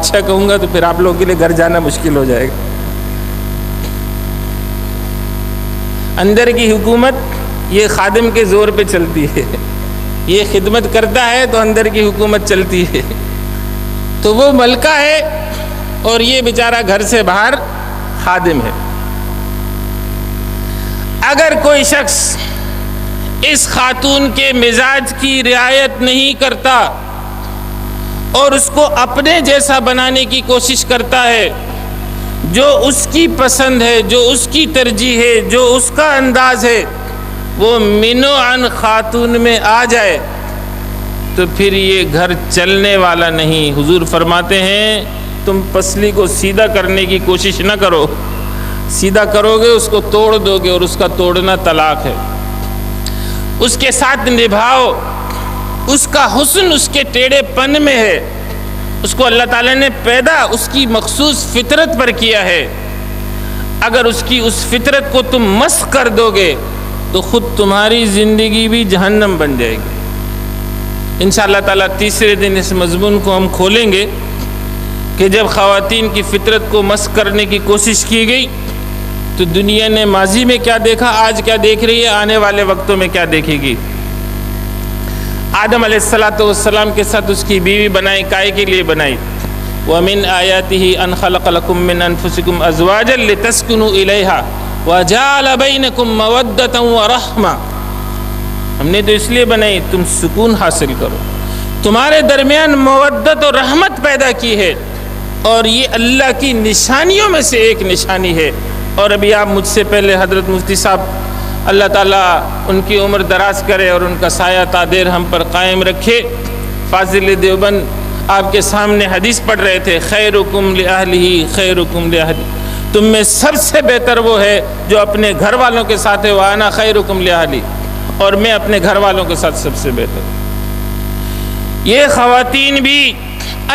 بادشاہ کہوں گا تو پھر آپ لوگوں کے لیے گھر جانا مشکل ہو جائے گا۔ اندر کی حکومت یہ خادم کے زور پہ چلتی ہے، یہ خدمت کرتا ہے تو اندر کی حکومت چلتی ہے۔ تو وہ ملکہ ہے اور یہ بیچارہ گھر سے باہر خادم ہے۔ اگر کوئی شخص اس خاتون کے مزاج کی رعایت نہیں کرتا اور اس کو اپنے جیسا بنانے کی کوشش کرتا ہے، جو اس کی پسند ہے، جو اس کی ترجیح ہے، جو اس کا انداز ہے، وہ منو عن خاتون میں آ جائے تو پھر یہ گھر چلنے والا نہیں۔ حضور فرماتے ہیں تم پسلی کو سیدھا کرنے کی کوشش نہ کرو، سیدھا کرو گے اس کو توڑ دو گے، اور اس کا توڑنا طلاق ہے۔ اس کے ساتھ نبھاؤ، اس کا حسن اس کے ٹیڑھے پن میں ہے۔ اس کو اللہ تعالیٰ نے پیدا اس کی مخصوص فطرت پر کیا ہے۔ اگر اس کی اس فطرت کو تم مسخ کر دو گے تو خود تمہاری زندگی بھی جہنم بن جائے گی۔ انشاءاللہ تعالیٰ تیسرے دن اس مضمون کو ہم کھولیں گے کہ جب خواتین کی فطرت کو مسخ کرنے کی کوشش کی گئی تو دنیا نے ماضی میں کیا دیکھا، آج کیا دیکھ رہی ہے، آنے والے وقتوں میں کیا دیکھے گی۔ آدم علیہ السلام کے ساتھ اس کی بیوی بنائی، کائے کے لیے بنائی؟ وَمِنْ آيَاتِهِ أَنْ خَلَقَ لَكُم مِّنْ أَنفُسِكُمْ أَزْوَاجًا لِتَسْكُنُوا إِلَيْهَا وَجَعَلَ بَيْنَكُم مَّوَدَّةً وَرَحْمَةً۔ ہم نے تو اس لیے بنائی تم سکون حاصل کرو، تمہارے درمیان مودت اور رحمت پیدا کی ہے، اور یہ اللہ کی نشانیوں میں سے ایک نشانی ہے۔ اور ابھی آپ مجھ سے پہلے حضرت مفتی صاحب اللہ تعالیٰ ان کی عمر دراز کرے اور ان کا سایہ تا دیر ہم پر قائم رکھے، فاضل دیوبند آپ کے سامنے حدیث پڑھ رہے تھے، خیرکم لأہلہ خیرکم لأہلہ، تم میں سب سے بہتر وہ ہے جو اپنے گھر والوں کے ساتھ ہے، وانا خیرکم لأہلہ، اور میں اپنے گھر والوں کے ساتھ سب سے بہتر۔ یہ خواتین بھی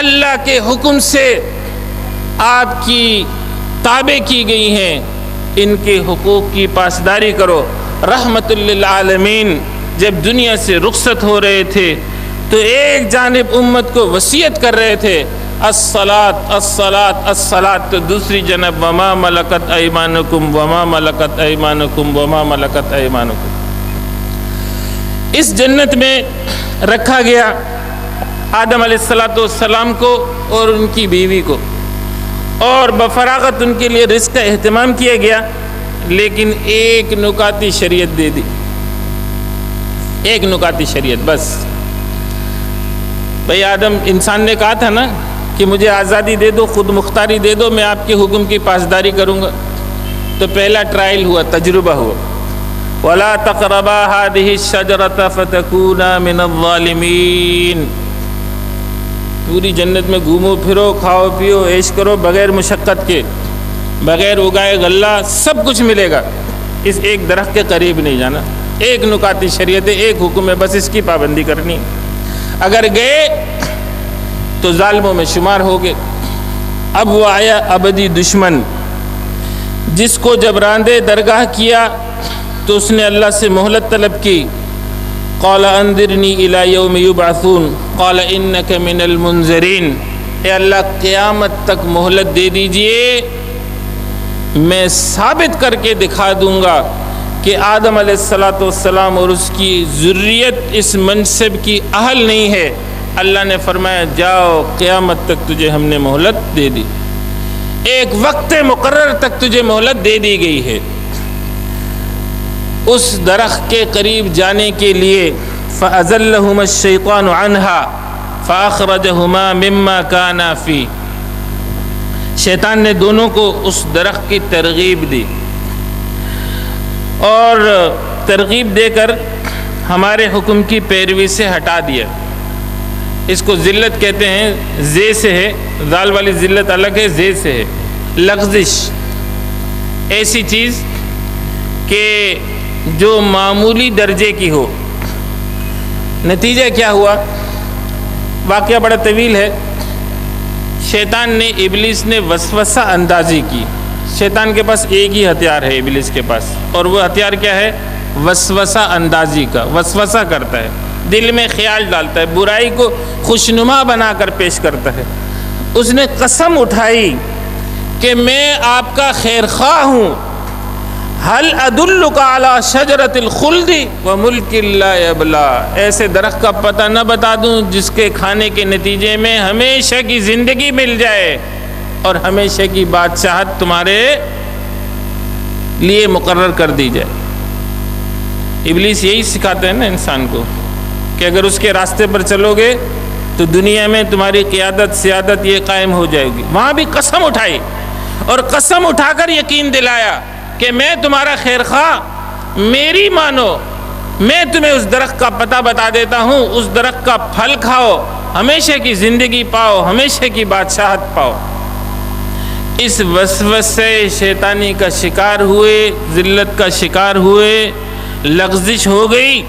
اللہ کے حکم سے آپ کی تابع کی گئی ہیں، ان کے حقوق کی پاسداری کرو۔ رحمت للعالمین جب دنیا سے رخصت ہو رہے تھے تو ایک جانب امت کو وصیت کر رہے تھے الصلاۃ الصلاۃ الصلاۃ، تو دوسری جانب وما ملکت ایمانکم وما ملکت ایمانکم وما ملکت ایمانکم۔ اس جنت میں رکھا گیا آدم علیہ السلام کو اور ان کی بیوی کو، اور بفراغت ان کے لیے رزق کا اہتمام کیا گیا، لیکن ایک نکاتی شریعت دے دی، ایک نکاتی شریعت بس۔ بھئی آدم انسان نے کہا تھا نا کہ مجھے آزادی دے دو، خود مختاری دے دو، میں آپ کے حکم کی پاسداری کروں گا۔ تو پہلا ٹرائل ہوا، تجربہ ہوا، وَلَا تَقْرَبَا هَٰذِهِ الشَّجَرَةَ فَتَكُونَا مِنَ الظَّالِمِينَ۔ پوری جنت میں گھومو پھرو، کھاؤ پیو، عیش کرو، بغیر مشقت کے، بغیر اگائے غلہ، سب کچھ ملے گا، اس ایک درخت کے قریب نہیں جانا۔ ایک نکاتی شریعت ہے، ایک حکم ہے، بس اس کی پابندی کرنی۔ اگر گئے تو ظالموں میں شمار ہو گئے۔ اب وہ آیا ابدی دشمن، جس کو جب راندے درگاہ کیا تو اس نے اللہ سے مہلت طلب کی۔ قال انذرنی الی یوم یبعثون قال انک من المنذرین، اے اللہ قیامت تک مہلت دے دیجئے، میں ثابت کر کے دکھا دوں گا کہ آدم علیہ السلام اور اس کی ذریت اس منصب کی اہل نہیں ہے۔ اللہ نے فرمایا جاؤ، قیامت تک تجھے ہم نے مہلت دے دی، ایک وقت مقرر تک تجھے مہلت دے دی گئی ہے۔ اس درخت کے قریب جانے کے لیے فَأَزَلَّهُمَا الشَّيْطَانُ عَنْهَا فَأَخْرَجَهُمَا مِمَّا كَانَا فِيهِ، شیطان نے دونوں کو اس درخت کی ترغیب دی، اور ترغیب دے کر ہمارے حکم کی پیروی سے ہٹا دیا۔ اس کو ذلت کہتے ہیں، زے سے ہے، ذال والی ذلت الگ ہے، زے سے ہے، لغزش، ایسی چیز کہ جو معمولی درجے کی ہو۔ نتیجہ کیا ہوا؟ واقعہ بڑا طویل ہے۔ شیطان نے، ابلیس نے وسوسہ اندازی کی۔ شیطان کے پاس ایک ہی ہتھیار ہے ابلیس کے پاس، اور وہ ہتھیار کیا ہے؟ وسوسہ اندازی کا۔ وسوسہ کرتا ہے، دل میں خیال ڈالتا ہے، برائی کو خوشنما بنا کر پیش کرتا ہے۔ اس نے قسم اٹھائی کہ میں آپ کا خیر خواہ ہوں. حل ادلک علی شجرۃ الخلد وملک لا یبلا، ایسے درخت کا پتہ نہ بتا دوں جس کے کھانے کے نتیجے میں ہمیشہ کی زندگی مل جائے اور ہمیشہ کی بادشاہت تمہارے لیے مقرر کر دی جائے. ابلیس یہی سکھاتا ہے نا انسان کو کہ اگر اس کے راستے پر چلو گے تو دنیا میں تمہاری قیادت سیادت یہ قائم ہو جائے گی. وہاں بھی قسم اٹھائی اور قسم اٹھا کر یقین دلایا کہ میں تمہارا خیر خواہ، میری مانو، میں تمہیں اس درخت کا پتہ بتا دیتا ہوں، اس درخت کا پھل کھاؤ، ہمیشہ کی زندگی پاؤ، ہمیشہ کی بادشاہت پاؤ. اس وسوسے شیطانی کا شکار ہوئے، ذلت کا شکار ہوئے، لغزش ہو گئی.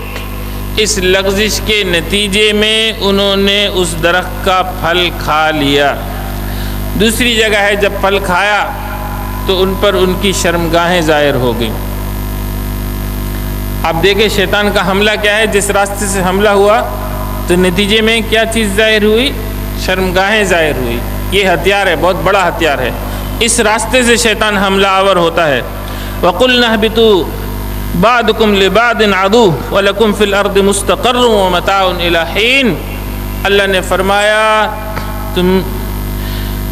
اس لغزش کے نتیجے میں انہوں نے اس درخت کا پھل کھا لیا. دوسری جگہ ہے جب پھل کھایا تو ان پر ان کی شرمگاہیں ظاہر ہو گئیں. آپ دیکھیں شیطان کا حملہ کیا ہے، جس راستے سے حملہ ہوا تو نتیجے میں کیا چیز ظاہر ہوئی؟ شرمگاہیں ظاہر ہوئی. یہ ہتھیار ہے، بہت بڑا ہتھیار ہے. اس راستے سے شیطان حملہ آور ہوتا ہے. وَقُلْنَا اهْبِطُوا بَعْضُكُمْ لِبَعْضٍ عَدُوٌّ وَلَكُمْ فِي الْأَرْضِ مُسْتَقَرٌّ وَمَتَاعٌ إِلَىٰ حِينٍ. اللہ نے فرمایا تم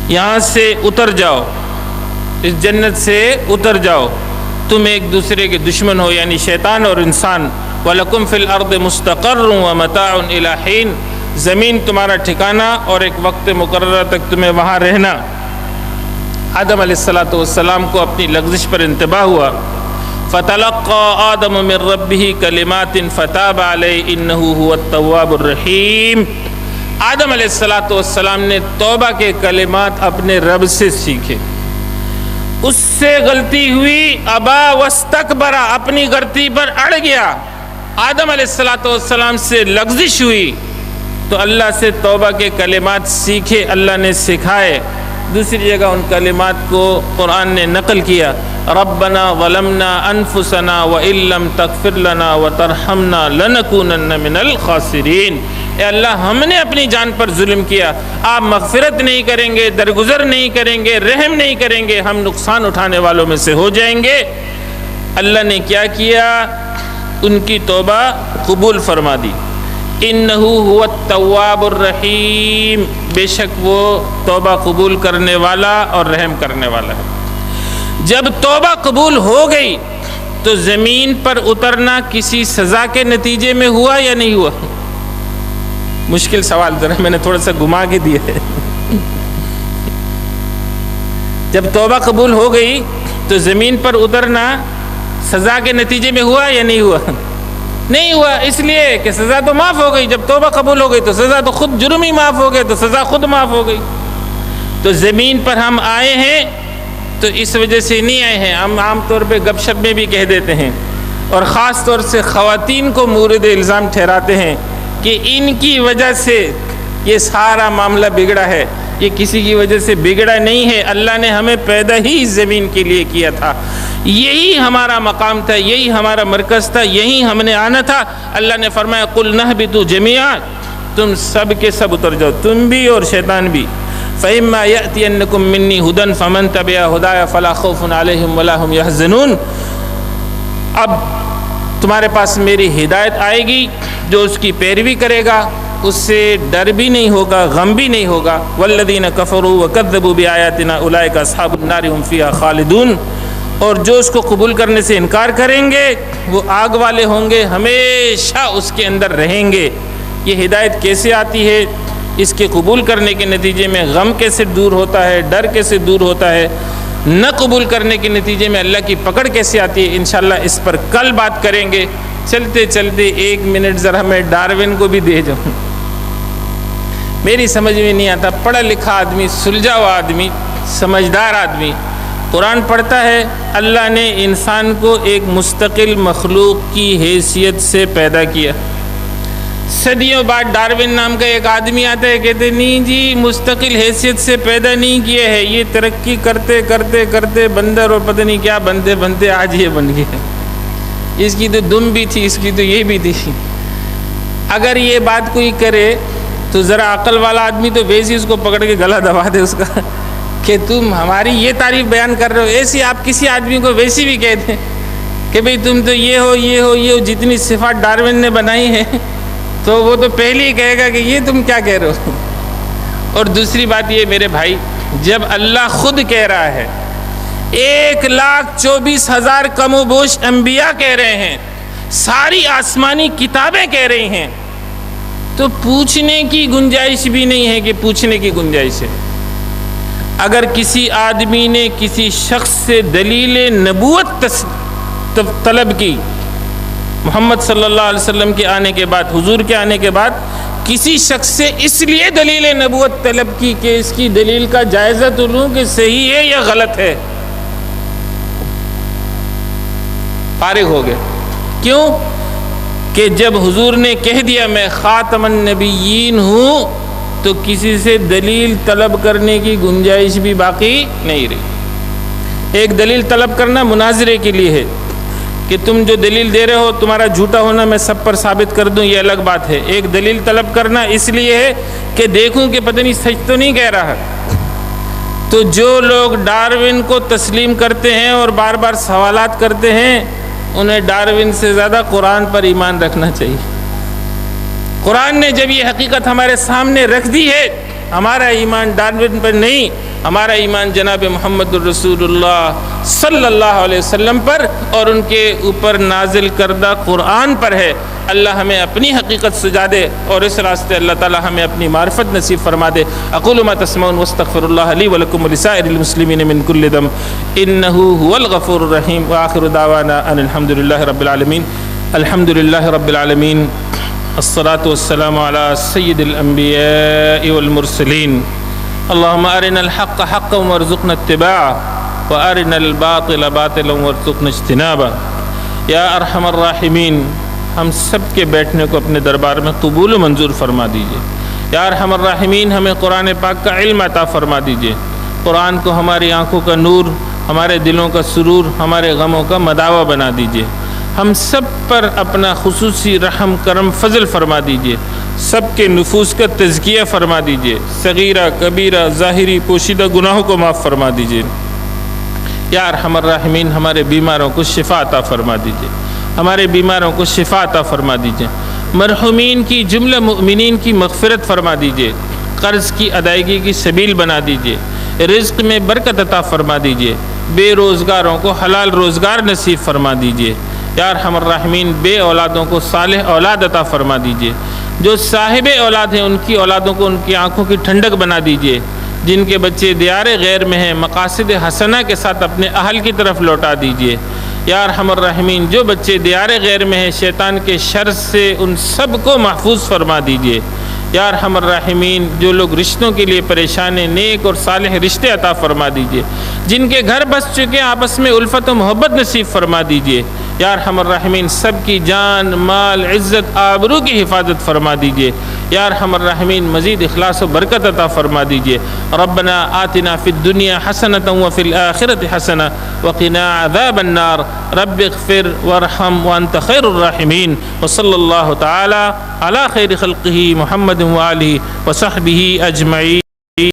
یہاں سے اتر جاؤ، اس جنت سے اتر جاؤ، تم ایک دوسرے کے دشمن ہو یعنی شیطان اور انسان. وَلَكُمْ فِي الْأَرْضِ مُسْتَقَرٌّ وَمَتَاعٌ إِلَىٰ حِينٍ، زمین تمہارا ٹھکانہ اور ایک وقت مقررہ تک تمہیں وہاں رہنا. آدم علیہ السلام کو اپنی لغزش پر انتباہ ہوا. فَتَلَقَّىٰ آدَمُ مِن رَبِّهِ كَلِمَاتٍ فَتَابَ عَلَيْهِ إِنَّهُ هُوَ التَّوَّابُ الرَّحِيمُ. آدم علیہ السلام نے توبہ کے کلمات اپنے رب سے سیکھے. اس سے غلطی ہوئی، ابا واستکبر، اپنی غلطی پر اڑ گیا. آدم علیہ السلام سے لغزش ہوئی تو اللہ سے توبہ کے کلمات سیکھے، اللہ نے سکھائے. دوسری جگہ ان کلمات کو قرآن نے نقل کیا. ربنا ظلمنا انفسنا وان لم تغفر لنا وترحمنا لنکونن من الخاسرین. اے اللہ ہم نے اپنی جان پر ظلم کیا، آپ مغفرت نہیں کریں گے، درگزر نہیں کریں گے، رحم نہیں کریں گے، ہم نقصان اٹھانے والوں میں سے ہو جائیں گے. اللہ نے کیا کیا؟ ان کی توبہ قبول فرما دی. انہو هو التواب الرحیم، بے شک وہ توبہ قبول کرنے والا اور رحم کرنے والا ہے. جب توبہ قبول ہو گئی تو زمین پر اترنا کسی سزا کے نتیجے میں ہوا یا نہیں ہوا؟ مشکل سوال ذرا میں نے تھوڑا سا گھما کے دیا ہے. جب توبہ قبول ہو گئی تو زمین پر اترنا سزا کے نتیجے میں ہوا یا نہیں ہوا؟ نہیں ہوا، اس لیے کہ سزا تو معاف ہو گئی. جب توبہ قبول ہو گئی تو سزا تو خود، جرم ہی معاف ہو گئے تو سزا خود معاف ہو گئی. تو زمین پر ہم آئے ہیں تو اس وجہ سے نہیں آئے ہیں. ہم عام طور پہ گپ شپ میں بھی کہہ دیتے ہیں اور خاص طور سے خواتین کو مورد الزام ٹھہراتے ہیں کہ ان کی وجہ سے یہ سارا معاملہ بگڑا ہے. یہ کسی کی وجہ سے بگڑا نہیں ہے، اللہ نے ہمیں پیدا ہی اس زمین کے لیے کیا تھا، یہی ہمارا مقام تھا، یہی ہمارا مرکز تھا، یہی ہم نے آنا تھا. اللہ نے فرمایا قُلْ نَهْبِطُوا جَمِيعًا، تم سب کے سب اتر جاؤ، تم بھی اور شیطان بھی. فَإِمَّا يَأْتِيَنَّكُم مِّنِّي هُدًى فَمَن تَبِعَ هُدَايَ فَلَا خَوْفٌ عَلَيْهِمْ وَلَا هُمْ يَحْزَنُونَ. اب تمہارے پاس میری ہدایت آئے گی، جو اس کی پیروی کرے گا اس سے ڈر بھی نہیں ہوگا، غم بھی نہیں ہوگا. وَالَّذِينَ كَفَرُوا وَكَذَّبُوا بِآيَاتِنَا أُولَٰئِكَ أَصْحَابُ النَّارِ هُمْ فِيهَا خَالِدُونَ. اور جو اس کو قبول کرنے سے انکار کریں گے وہ آگ والے ہوں گے، ہمیشہ اس کے اندر رہیں گے. یہ ہدایت کیسے آتی ہے، اس کے قبول کرنے کے نتیجے میں غم کیسے دور ہوتا ہے، ڈر کیسے دور ہوتا ہے، نہ قبول کرنے کے نتیجے میں اللہ کی پکڑ کیسے آتی ہے، انشاءاللہ اس پر کل بات کریں گے. چلتے چلتے 1 منٹ ذرا میں ڈاروین کو بھی دے جاؤں. میری سمجھ میں نہیں آتا، پڑھا لکھا آدمی، سلجھا ہوا آدمی، سمجھدار آدمی قرآن پڑھتا ہے. اللہ نے انسان کو ایک مستقل مخلوق کی حیثیت سے پیدا کیا. صدیوں بعد ڈاروین نام کا ایک آدمی آتا ہے، کہتے نہیں جی مستقل حیثیت سے پیدا نہیں کیا ہے، یہ ترقی کرتے کرتے کرتے بندر اور پتہ نہیں کیا بنتے بنتے آج یہ بن گیا. اس کی تو دم بھی تھی، اس کی تو یہ بھی تھی. اگر یہ بات کوئی کرے تو ذرا عقل والا آدمی تو ویسے اس کو پکڑ کے گلا دبا دے اس کا کہ تم ہماری یہ تعریف بیان کر رہے ہو. ایسی آپ کسی آدمی کو ویسی بھی کہہ دیں کہ بھئی تم تو یہ ہو یہ ہو یہ ہو, جتنی صفات ڈارون نے بنائی ہیں تو وہ تو پہلے ہی کہے گا کہ یہ تم کیا کہہ رہے ہو. اور دوسری بات یہ میرے بھائی, جب اللہ خود کہہ رہا ہے 1,24,000 کم و بیش انبیاء کہہ رہے ہیں, ساری آسمانی کتابیں کہہ رہی ہیں, تو پوچھنے کی گنجائش بھی نہیں ہے کہ پوچھنے کی گنجائش ہے. اگر کسی آدمی نے کسی شخص سے دلیل نبوت طلب کی, محمد صلی اللہ علیہ وسلم کے آنے کے بعد, حضور کے آنے کے بعد کسی شخص سے اس لیے دلیل نبوت طلب کی کہ اس کی دلیل کا جائزہ تو لوں کہ صحیح ہے یا غلط ہے, فارغ ہو گئے. کیوں کہ جب حضور نے کہہ دیا میں خاتم النبیین ہوں تو کسی سے دلیل طلب کرنے کی گنجائش بھی باقی نہیں رہی. ایک دلیل طلب کرنا مناظرے کے لیے ہے کہ تم جو دلیل دے رہے ہو تمہارا جھوٹا ہونا میں سب پر ثابت کر دوں, یہ الگ بات ہے. ایک دلیل طلب کرنا اس لیے ہے کہ دیکھوں کہ پتہ نہیں سچ تو نہیں کہہ رہا. تو جو لوگ ڈارون کو تسلیم کرتے ہیں اور بار بار سوالات کرتے ہیں, انہیں ڈارون سے زیادہ قرآن پر ایمان رکھنا چاہیے. قرآن نے جب یہ حقیقت ہمارے سامنے رکھ دی ہے, ہمارا ایمان ڈارون پر نہیں, ہمارا ایمان جناب محمد الرسول اللہ صلی اللہ علیہ وسلم پر اور ان کے اوپر نازل کردہ قرآن پر ہے. اللہ ہمیں اپنی حقیقت سجا دے اور اس راستے اللہ تعالی ہمیں اپنی معرفت نصیب فرما دے. اقول ما تسمعون واستغفر اللہ لی ولکم ولسائر المسلمین من کل ذنب انہ هو الغفور الرحیم. وآخر دعوانا ان الحمد للہ رب العالمین. الحمد للہ رب العالمین. الصلاة والسلام على سید الانبیاء والمرسلین. اللهم ارنا الحق حقا وارزقنا اتباعه وارنا الباطل باطلا وارزقنا اجتنابه. یا ارحم الراحمین, ہم سب کے بیٹھنے کو اپنے دربار میں قبول و منظور فرما دیجئے. یا ارحم الراحمین, ہمیں قرآن پاک کا علم عطا فرما دیجئے. قرآن کو ہماری آنکھوں کا نور, ہمارے دلوں کا سرور, ہمارے غموں کا مداوا بنا دیجئے. ہم سب پر اپنا خصوصی رحم کرم فضل فرما دیجئے. سب کے نفوس کا تزکیہ فرما دیجئے. صغیرہ کبیرہ ظاہری پوشیدہ گناہوں کو معاف فرما دیجئے. یا ارحم الراحمین, ہمارے بیماروں کو شفا عطا فرما دیجئے. ہمارے بیماروں کو شفا عطا فرما دیجئے. مرحومین کی جملہ مؤمنین کی مغفرت فرما دیجئے. قرض کی ادائیگی کی سبیل بنا دیجئے. رزق میں برکت عطا فرما دیجئے. بے روزگاروں کو حلال روزگار نصیب فرما دیجئے. یا ارحم الراحمین, بے اولادوں کو صالح اولاد عطا فرما دیجئے. جو صاحب اولاد ہیں ان کی اولادوں کو ان کی آنکھوں کی ٹھنڈک بنا دیجئے. جن کے بچے دیار غیر میں ہیں مقاصد حسنہ کے ساتھ اپنے اہل کی طرف لوٹا دیجئے. یا ارحم الراحمین, جو بچے دیار غیر میں ہیں شیطان کے شر سے ان سب کو محفوظ فرما دیجئے. یا ارحم الراحمین, جو لوگ رشتوں کے لیے پریشان ہیں نیک اور صالح رشتے عطا فرما دیجئے. جن کے گھر بس چکے ہیں آپس میں الفت و محبت نصیب فرما دیجئے. یا ارحم الراحمین, سب کی جان مال عزت آبرو کی حفاظت فرما دیجئے. یا ارحم الراحمین, مزید اخلاص و برکت عطا فرما دیجئے. ربنا آتنا فی الدنیا حسنۃ وفی الآخرۃ حسنہ وقنا عذاب النار. رب اغفر وارحم وانت خیر الراحمین. وصلی اللہ تعالی علی خیر خلقہ محمد وآلہ وصحبہ اجمعین.